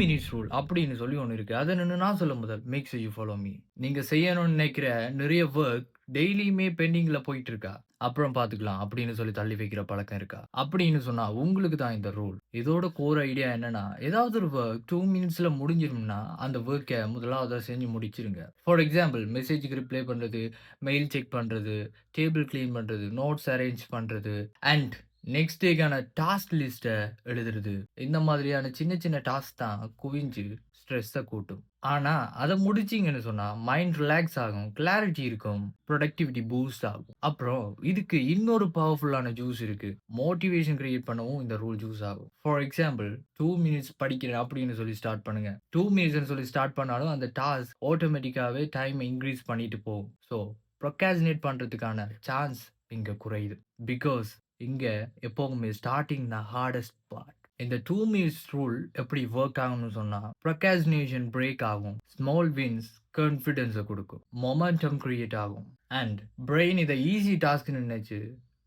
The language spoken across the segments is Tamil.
மினிட்ஸ் ரூல் அப்படின்னு சொல்லி ஒண்ணு இருக்கு. அது என்னன்னு நான் சொல்ல முதல். Make sure you follow me. நீங்க செய்யணும்னு நினைக்கிற நிறைய வொர்க் டெய்லியுமே பெண்டிங்ல போயிட்டு இருக்கா? அப்புறம் பார்த்துக்கலாம் அப்படின்னு சொல்லி தள்ளி வைக்கிற பழக்கம் இருக்கா? அப்படின்னு சொன்னா உங்களுக்கு தான் இந்த ரூல். இதோட கோர் ஐடியா என்னன்னா, ஏதாவது ஒரு வொர்க் 2 மினிட்ஸ்ல முடிஞ்சிரும்னா, அந்த வொர்க்க முதலாவதா செஞ்சு முடிச்சிருங்க. ஃபார் எக்ஸாம்பிள் மெசேஜ்க்கு ரிப்ளை பண்றது, மெயில் செக் பண்றது, டேபிள் கிளீன் பண்றது, நோட்ஸ் அரேஞ்ச் பண்றது அண்ட் நெக்ஸ்ட் டேக்கான டாஸ்க் லிஸ்ட்ட எழுதுறது. இந்த மாதிரியான சின்ன சின்ன டாஸ்க் தான் குவிஞ்சு ஸ்ட்ரெஸ்ஸ கூட்டும். ஆனா, அத முடிச்சீங்கன்னு சொன்னா மைண்ட் ரிலாக்ஸ் ஆகும், கிளாரிட்டி இருக்கும், புரொடக்டிவிட்டி பூஸ்ட் ஆகும். அப்புறம் இதுக்கு இன்னொரு பவர்ஃபுல்லான ஜூஸ் இருக்கு. மோட்டிவேஷன் கிரியேட் பண்ணவும் இந்த ரூல் ஜூஸ் ஆகும். ஃபார் எக்ஸாம்பிள் 2 மினிட்ஸ் படிக்கிறேன் அப்படின்னு சொல்லி ஸ்டார்ட் பண்ணுங்க. 2 மினிட்ஸ்ன்னு சொல்லி ஸ்டார்ட் பண்ணாலும் அந்த டாஸ்க் ஆட்டோமேட்டிக்காவே டைம் இன்கிரீஸ் பண்ணிட்டு போகும். ஸோ ப்ரோக்ராஸ்டினேட் பண்றதுக்கான சான்ஸ் இங்க குறையுது. பிகாஸ் இங்க எப்பவுமே ஸ்டார்ட்டிங் தான் ஹார்டஸ்ட் பார்ட். இந்த 2 மினிட்ஸ் ரூல் எப்படி வொர்க் ஆகும்னு சொன்னா, ப்ரோக்ராஸ்டினேஷன் பிரேக் ஆகும். ஸ்மால் வின்ஸ் கான்ஃபிடன்ஸ குடுக்கும். மொமெண்டம் கிரியேட் ஆகும். அண்ட் பிரெயின் இத ஈஸி டாஸ்க்ன்னு நினைச்சு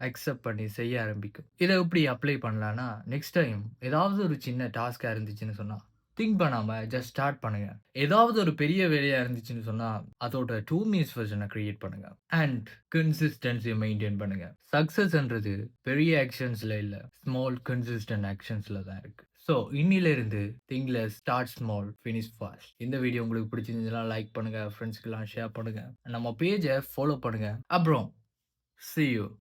அக்செப்ட் பண்ணி செய்ய ஆரம்பிக்கும். இத எப்படி அப்ளை பண்ணலாம்னா, நெக்ஸ்ட் டைம் ஏதாவது ஒரு சின்ன டாஸ்க்கா இருந்துச்சுன்னு சொன்னா, திங்க் பண்ணாம ஜஸ்ட் ஸ்டார்ட் பண்ணுங்க. ஏதாவது ஒரு பெரிய வேலையா இருந்துச்சுன்னு சொன்னா, அதோட 2 மினிட்ஸ் வெர்ஷன கிரியேட் பண்ணுங்க. அண்ட் கன்சிஸ்டன்ஸிய மெயின்டெயின் பண்ணுங்க. சக்சஸ்ன்றது பெரிய ஆக்ஷன்ஸ்ல இல்ல, ஸ்மால் கன்சிஸ்டன்ட் ஆக்ஷன்ஸ்ல தான் இருக்கு. ஸோ இன்னிலிருந்து think less, start small, finish fast. இந்த வீடியோ உங்களுக்கு பிடிச்சிருந்ததுன்னா லைக் பண்ணுங்க, ஃப்ரெண்ட்ஸ்க்குலாம் ஷேர் பண்ணுங்க. நம்ம பேஜ ஃபாலோ பண்ணுங்க. அப்புறம் see you.